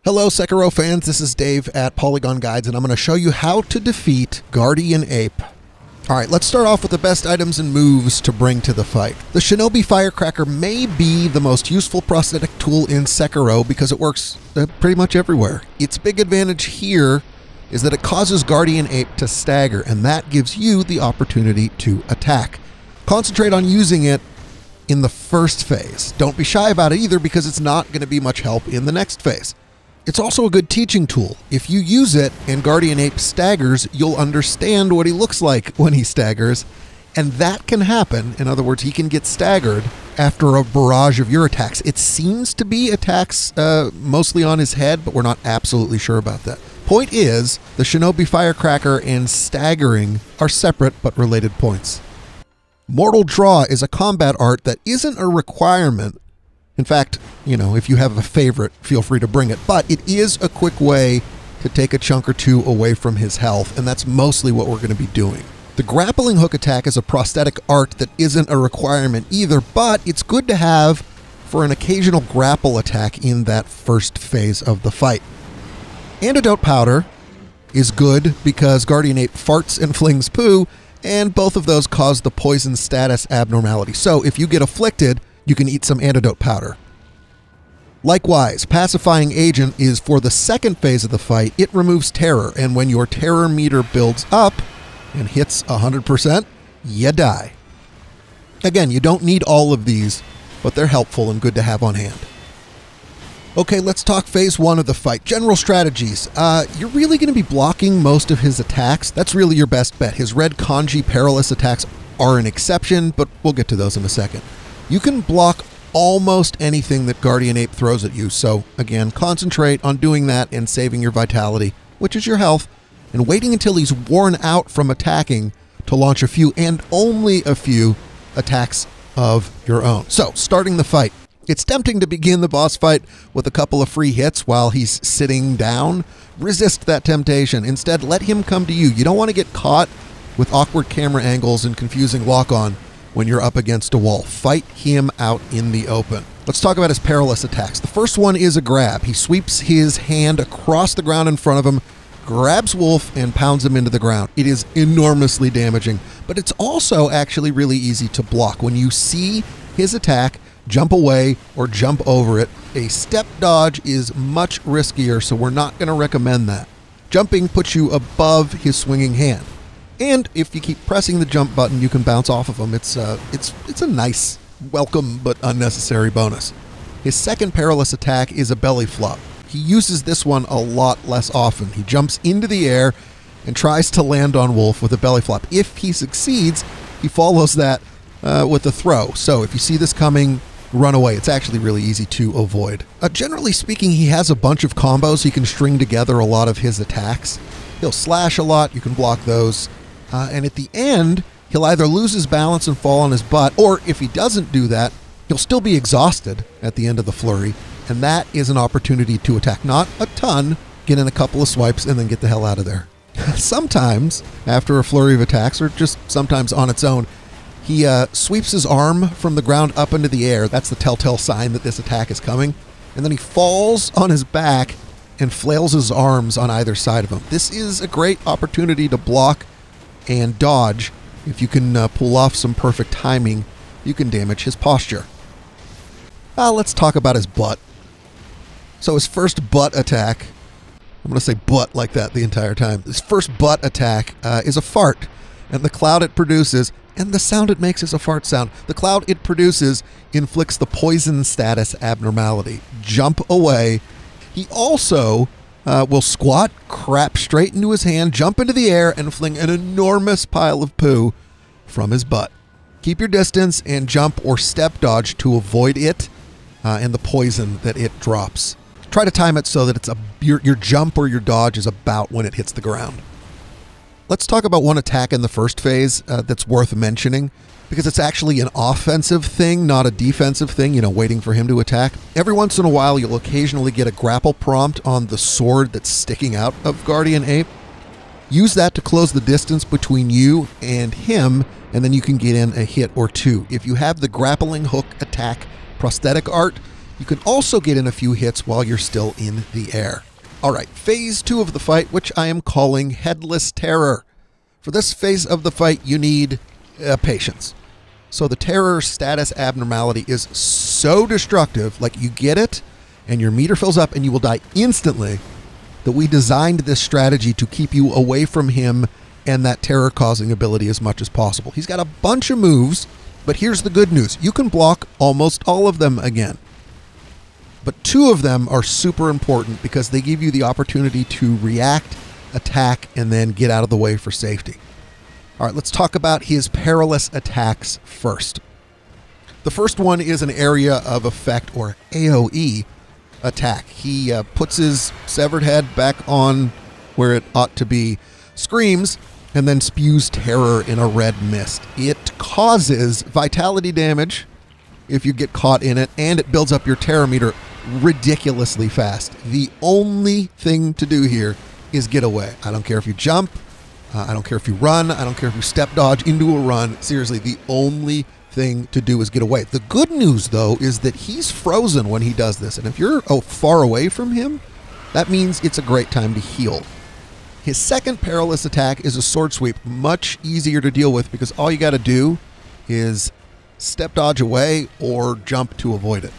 Hello Sekiro fans, this is Dave at Polygon Guides, and I'm going to show you how to defeat Guardian Ape. Alright, let's start off with the best items and moves to bring to the fight. The SHINOBI Firecracker may be the most useful prosthetic tool in Sekiro because it works pretty much everywhere. Its big advantage here is that it causes Guardian Ape to stagger, and that gives you the opportunity to attack. Concentrate on using it in the first phase. Don't be shy about it either because it's not going to be much help in the next phase. It's also a good teaching tool. If you use it and Guardian Ape staggers, you'll understand what he looks like when he staggers, and that can happen. In other words, he can get staggered after a barrage of your attacks. It seems to be attacks mostly on his head, but we're not absolutely sure about that. Point is, the SHINOBI Firecracker and staggering are separate but related points. Mortal Draw is a combat art that isn't a requirement. In fact, you know, if you have a favorite, feel free to bring it. But it is a quick way to take a chunk or two away from his health, and that's mostly what we're going to be doing. The grappling hook attack is a prosthetic art that isn't a requirement either, but it's good to have for an occasional grapple attack in that first phase of the fight. Antidote Powder is good because Guardian Ape farts and flings poo, and both of those cause the poison status abnormality. So if you get afflicted, you can eat some antidote powder. Likewise, Pacifying Agent is for the second phase of the fight. It removes terror, and when your terror meter builds up and hits 100%, you die. Again, you don't need all of these, but they're helpful and good to have on hand. Okay, let's talk phase one of the fight. General strategies. You're really going to be blocking most of his attacks. That's really your best bet. His red kanji perilous attacks are an exception, but we'll get to those in a second. You can block almost anything that Guardian Ape throws at you, so again, concentrate on doing that and saving your vitality, which is your health, and waiting until he's worn out from attacking to launch a few, and only a few, attacks of your own. So, starting the fight. It's tempting to begin the boss fight with a couple of free hits while he's sitting down. Resist that temptation. Instead, let him come to you. You don't want to get caught with awkward camera angles and confusing lock-on when you're up against a wall. Fight him out in the open. Let's talk about his perilous attacks. The first one is a grab. He sweeps his hand across the ground in front of him, grabs Wolf, and pounds him into the ground. It is enormously damaging, but it's also actually really easy to block. When you see his attack, jump away or jump over it. A step dodge is much riskier, so we're not going to recommend that. Jumping puts you above his swinging hand. And if you keep pressing the jump button, you can bounce off of him. It's a nice, welcome, but unnecessary bonus. His second perilous attack is a belly flop. He uses this one a lot less often. He jumps into the air and tries to land on Wolf with a belly flop. If he succeeds, he follows that with a throw. So if you see this coming, run away. It's actually really easy to avoid. Generally speaking, he has a bunch of combos. He can string together a lot of his attacks. He'll slash a lot. You can block those. And at the end, he'll either lose his balance and fall on his butt, or if he doesn't do that, he'll still be exhausted at the end of the flurry, and that is an opportunity to attack. Not a ton, get in a couple of swipes, and then get the hell out of there. Sometimes, after a flurry of attacks, or just sometimes on its own, he sweeps his arm from the ground up into the air. That's the telltale sign that this attack is coming. And then he falls on his back and flails his arms on either side of him. This is a great opportunity to block and dodge. If you can pull off some perfect timing, you can damage his posture. Let's talk about his butt. So his first butt attack, I'm going to say butt like that the entire time. His first butt attack is a fart, and the cloud it produces, and the sound it makes is a fart sound. The cloud it produces inflicts the poison status abnormality. Jump away. He also will squat, crap straight into his hand, jump into the air, and fling an enormous pile of poo from his butt. Keep your distance and jump or step dodge to avoid it and the poison that it drops. Try to time it so that it's your jump or your dodge is about when it hits the ground. Let's talk about one attack in the first phase that's worth mentioning, because it's actually an offensive thing, not a defensive thing, you know, waiting for him to attack. Every once in a while, you'll occasionally get a grapple prompt on the sword that's sticking out of Guardian Ape. Use that to close the distance between you and him, and then you can get in a hit or two. If you have the grappling hook attack prosthetic art, You can also get in a few hits while you're still in the air. Alright, phase 2 of the fight, which I am calling Headless Terror. For this phase of the fight, you need patience. So the terror status abnormality is so destructive, like you get it, and your meter fills up and you will die instantly, that we designed this strategy to keep you away from him and that terror-causing ability as much as possible. He's got a bunch of moves, but here's the good news. You can block almost all of them again. But 2 of them are super important because they give you the opportunity to react, attack, and then get out of the way for safety. All right, let's talk about his perilous attacks first. The first one is an area of effect, or AOE attack. He puts his severed head back on where it ought to be, screams, and then spews terror in a red mist. It causes vitality damage if you get caught in it, and it builds up your terror meter ridiculously fast. The only thing to do here is get away. I don't care if you jump, I don't care if you run, I don't care if you step dodge into a run. Seriously, the only thing to do is get away. The good news, though, is that he's frozen when he does this, and if you're far away from him, that means it's a great time to heal. His second perilous attack is a sword sweep, much easier to deal with because all you got to do is step dodge away or jump to avoid it.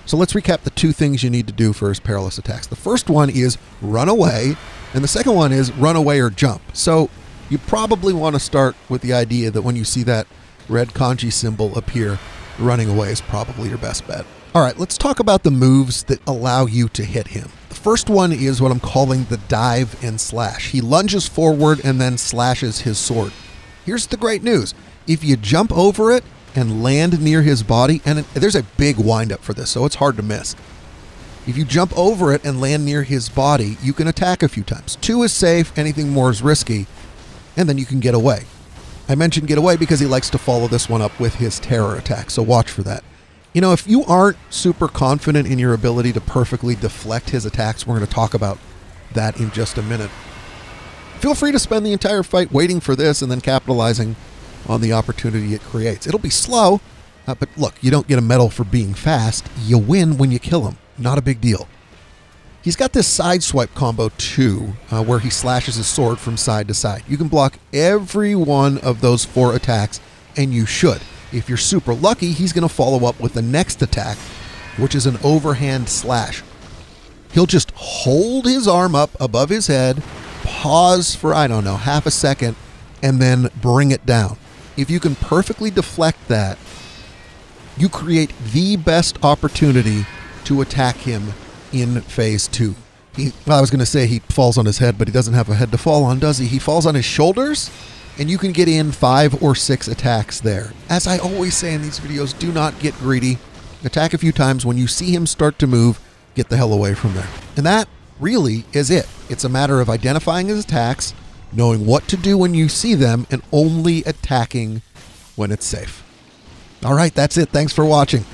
So let's recap the 2 things you need to do for his perilous attacks. The first one is run away, and the second one is run away or jump. So you probably want to start with the idea that when you see that red kanji symbol appear, running away is probably your best bet. All right, let's talk about the moves that allow you to hit him. The first one is what I'm calling the dive and slash. He lunges forward and then slashes his sword. Here's the great news. If you jump over it and land near his body, and there's a big windup for this, so it's hard to miss. If you jump over it and land near his body, you can attack a few times. 2 is safe, anything more is risky, and then you can get away. I mentioned get away because he likes to follow this one up with his terror attack, so watch for that. You know, if you aren't super confident in your ability to perfectly deflect his attacks, we're going to talk about that in just a minute. Feel free to spend the entire fight waiting for this and then capitalizing on the opportunity it creates. It'll be slow, but look, you don't get a medal for being fast. You win when you kill him. Not a big deal. He's got this side swipe combo too, where he slashes his sword from side to side. You can block every one of those 4 attacks, and you should. If you're super lucky, he's going to follow up with the next attack, which is an overhand slash. He'll just hold his arm up above his head, pause for, I don't know, half a second, and then bring it down. If you can perfectly deflect that, you create the best opportunity to attack him in phase 2. I was going to say he falls on his head, but he doesn't have a head to fall on, does he? He falls on his shoulders, and you can get in 5 or 6 attacks there. As I always say in these videos, do not get greedy. Attack a few times. When you see him start to move, get the hell away from there. And that really is it. It's a matter of identifying his attacks, knowing what to do when you see them, and only attacking when it's safe. All right, that's it. Thanks for watching.